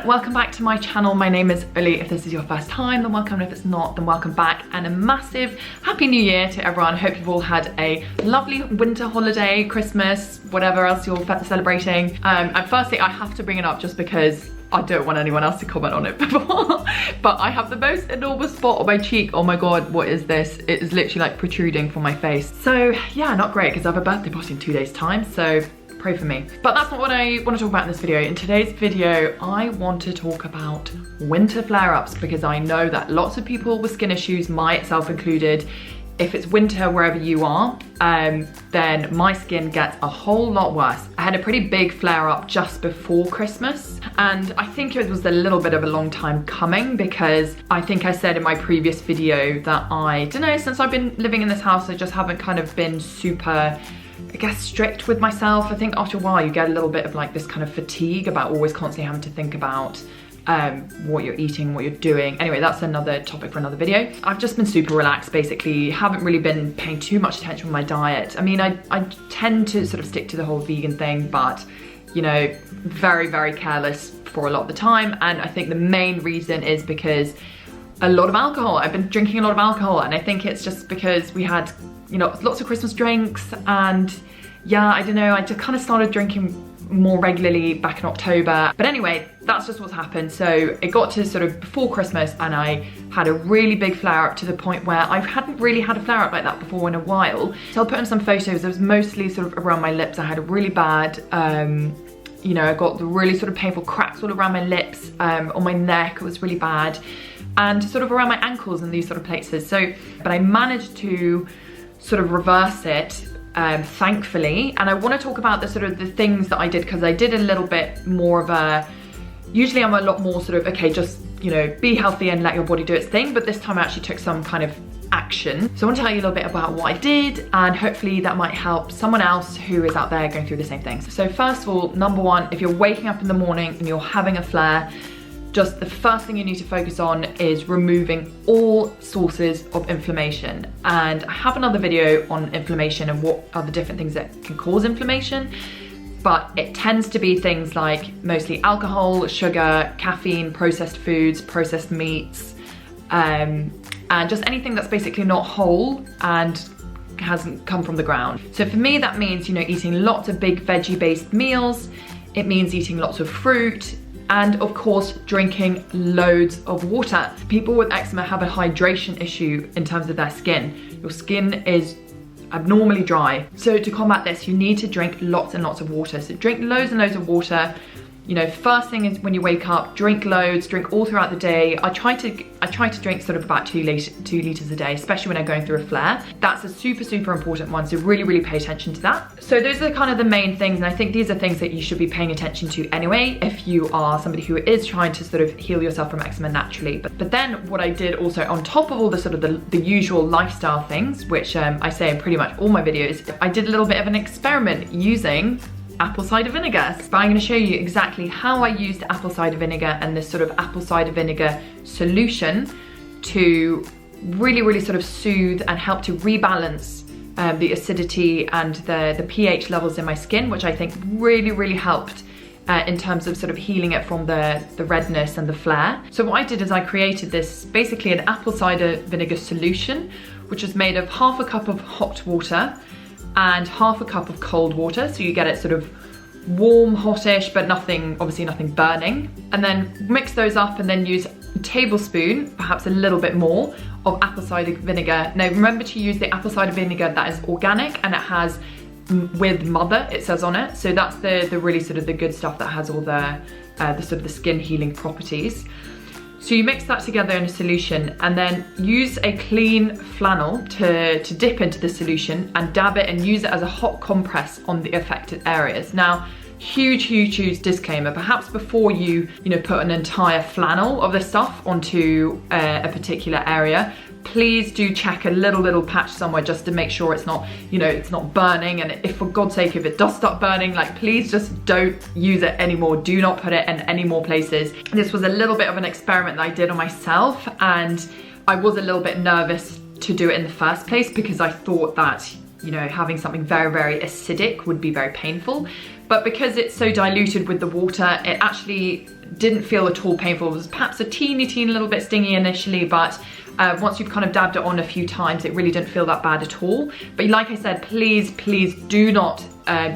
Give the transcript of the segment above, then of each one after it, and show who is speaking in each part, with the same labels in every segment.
Speaker 1: welcome back to my channel. My name is Uli. If this is your first time, then welcome. If it's not, then welcome back. And a massive happy new year to everyone. Hope you've all had a lovely winter holiday, Christmas, whatever else you're celebrating. And firstly, I have to bring it up just because I don't want anyone else to comment on it before. But I have the most enormous spot on my cheek. Oh my God, what is this? It is literally like protruding from my face. So yeah, not great because I have a birthday party in 2 days time. So pray for me. But that's not what I want to talk about in this video. In today's video, I want to talk about winter flare-ups because I know that lots of people with skin issues, myself included, if it's winter wherever you are, then my skin gets a whole lot worse. I had a pretty big flare-up just before Christmas, and I think it was a little bit of a long time coming because I think I said in my previous video that I don't know, since I've been living in this house, I just haven't kind of been super, I guess, strict with myself. I think after a while you get a little bit of like this kind of fatigue about always constantly having to think about what you're eating, what you're doing. Anyway, that's another topic for another video. I've just been super relaxed, basically. Haven't really been paying too much attention with my diet. I mean, I tend to sort of stick to the whole vegan thing, but you know, very, very careless for a lot of the time. And I think the main reason is because a lot of alcohol. I've been drinking a lot of alcohol, and I think it's just because we had, you know, lots of Christmas drinks, and yeah, I don't know, I just kind of started drinking more regularly back in October. But anyway, that's just what's happened. So it got to sort of before Christmas and I had a really big flare up to the point where I hadn't really had a flare up like that before in a while. So I'll put in some photos. It was mostly sort of around my lips. I had a really bad, you know, I got the really sort of painful cracks all around my lips, on my neck, it was really bad, and sort of around my ankles and these sort of places. So, but I managed to sort of reverse it, thankfully. And I want to talk about the sort of the things that I did, because I did a little bit more of a, usually I'm a lot more sort of, okay, just, you know, be healthy and let your body do its thing. But this time I actually took some kind of action. So I want to tell you a little bit about what I did, and hopefully that might help someone else who is out there going through the same things. So first of all, number one, if you're waking up in the morning and you're having a flare, just the first thing you need to focus on is removing all sources of inflammation. And I have another video on inflammation and what are the different things that can cause inflammation, but it tends to be things like mostly alcohol, sugar, caffeine, processed foods, processed meats, and just anything that's basically not whole and hasn't come from the ground. So for me, that means, you know, eating lots of big veggie-based meals. It means eating lots of fruit, and of course, drinking loads of water. People with eczema have a hydration issue in terms of their skin. Your skin is abnormally dry. So to combat this, you need to drink lots and lots of water. So drink loads and loads of water. You know, first thing is when you wake up, drink loads, drink all throughout the day. I try to drink sort of about 2 liters a day, especially when I'm going through a flare. That's a super, super important one. So really, really pay attention to that. So those are kind of the main things. And I think these are things that you should be paying attention to anyway, if you are somebody who is trying to sort of heal yourself from eczema naturally. But then what I did also on top of all the sort of the usual lifestyle things, which I say in pretty much all my videos, I did a little bit of an experiment using apple cider vinegar. But I'm going to show you exactly how I used apple cider vinegar and this sort of apple cider vinegar solution to really, really sort of soothe and help to rebalance the acidity and the pH levels in my skin, which I think really, really helped in terms of sort of healing it from the redness and the flare. So what I did is I created this, basically an apple cider vinegar solution, which is made of half a cup of hot water and half a cup of cold water, so you get it sort of warm, hottish, but nothing, obviously nothing burning. And then mix those up and then use a tablespoon, perhaps a little bit more, of apple cider vinegar. Now remember to use the apple cider vinegar that is organic and it has with mother, it says on it. So that's the really sort of the good stuff that has all the sort of the skin healing properties. So you mix that together in a solution and then use a clean flannel to dip into the solution and dab it and use it as a hot compress on the affected areas. Now, huge disclaimer, perhaps before you put an entire flannel of this stuff onto a particular area, please do check a little patch somewhere just to make sure it's not, it's not burning. And if, for God's sake, if it does start burning, like, please just don't use it anymore. Do not put it in any more places. This was a little bit of an experiment that I did on myself, and I was a little bit nervous to do it in the first place because I thought that, having something very, very acidic would be very painful. but because it's so diluted with the water, it actually didn't feel at all painful. It was perhaps a teeny little bit stingy initially, but once you've kind of dabbed it on a few times, it really didn't feel that bad at all. But like I said, please do not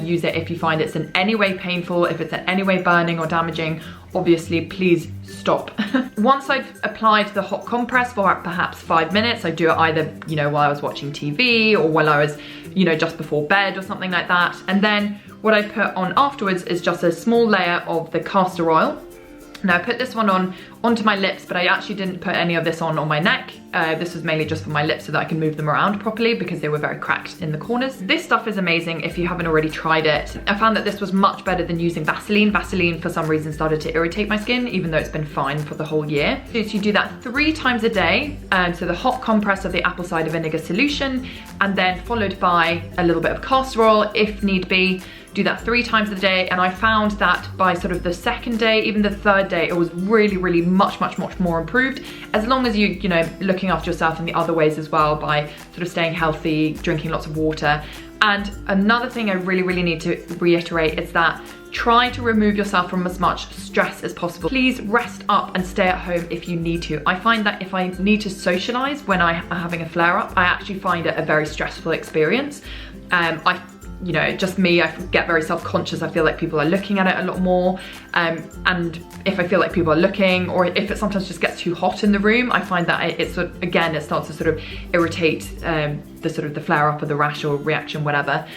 Speaker 1: use it if you find it's in any way painful, if it's in any way burning or damaging. Obviously, please stop. Once I've applied the hot compress for perhaps 5 minutes, I do it either, you know, while I was watching TV or while I was, you know, just before bed or something like that. And then what I put on afterwards is just a small layer of the castor oil. Now I put this one onto my lips, but I actually didn't put any of this on my neck. This was mainly just for my lips so that I can move them around properly because they were very cracked in the corners. This stuff is amazing if you haven't already tried it. I found that this was much better than using Vaseline. Vaseline for some reason started to irritate my skin, even though it's been fine for the whole year. So you do that 3 times a day. So the hot compress of the apple cider vinegar solution, and then followed by a little bit of castor oil if need be. Do that 3 times a day, and I found that by sort of the 2nd day, even the 3rd day, it was really much more improved, as long as you know, looking after yourself in the other ways as well, by sort of staying healthy, drinking lots of water. And another thing I really need to reiterate is that try to remove yourself from as much stress as possible. Please rest up and stay at home if you need to. I find that if I need to socialize when I am having a flare-up, I actually find it a very stressful experience. You know, just me, I get very self-conscious. I feel like people are looking at it a lot more. And if I feel like people are looking, or if it sometimes just gets too hot in the room, I find that it sort of, again, it starts to sort of irritate the flare-up or the rash or reaction, whatever.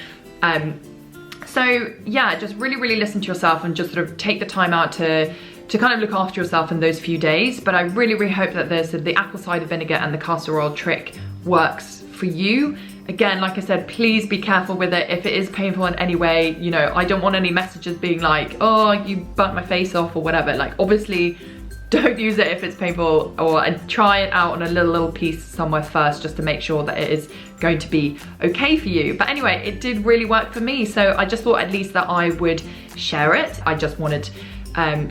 Speaker 1: So yeah, just really listen to yourself and just sort of take the time out to kind of look after yourself in those few days. But I really hope that the apple cider vinegar and the castor oil trick works for you. Again, like I said, please be careful with it. If it is painful in any way, you know, I don't want any messages being like, oh, you burnt my face off or whatever. Like, obviously, don't use it if it's painful, or try it out on a little piece somewhere first, just to make sure that it is going to be okay for you. But anyway, it did really work for me, so I just thought at least that I would share it. I just wanted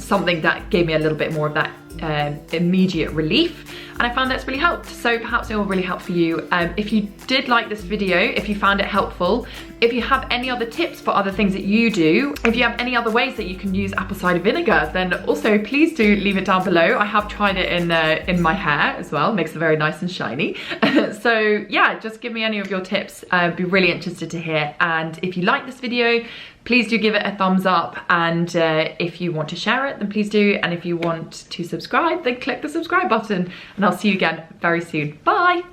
Speaker 1: something that gave me a little bit more of that immediate relief, and I found that's really helped. So perhaps it will really help for you. If you did like this video, if you found it helpful, if you have any other tips for other things that you do, if you have any other ways that you can use apple cider vinegar, then also please do leave it down below. I have tried it in my hair as well. It makes it very nice and shiny. So yeah, just give me any of your tips. I'd be really interested to hear. And if you like this video, please do give it a thumbs up, and if you want to share it, then please do, and if you want to subscribe, then click the subscribe button, and I'll see you again very soon. Bye!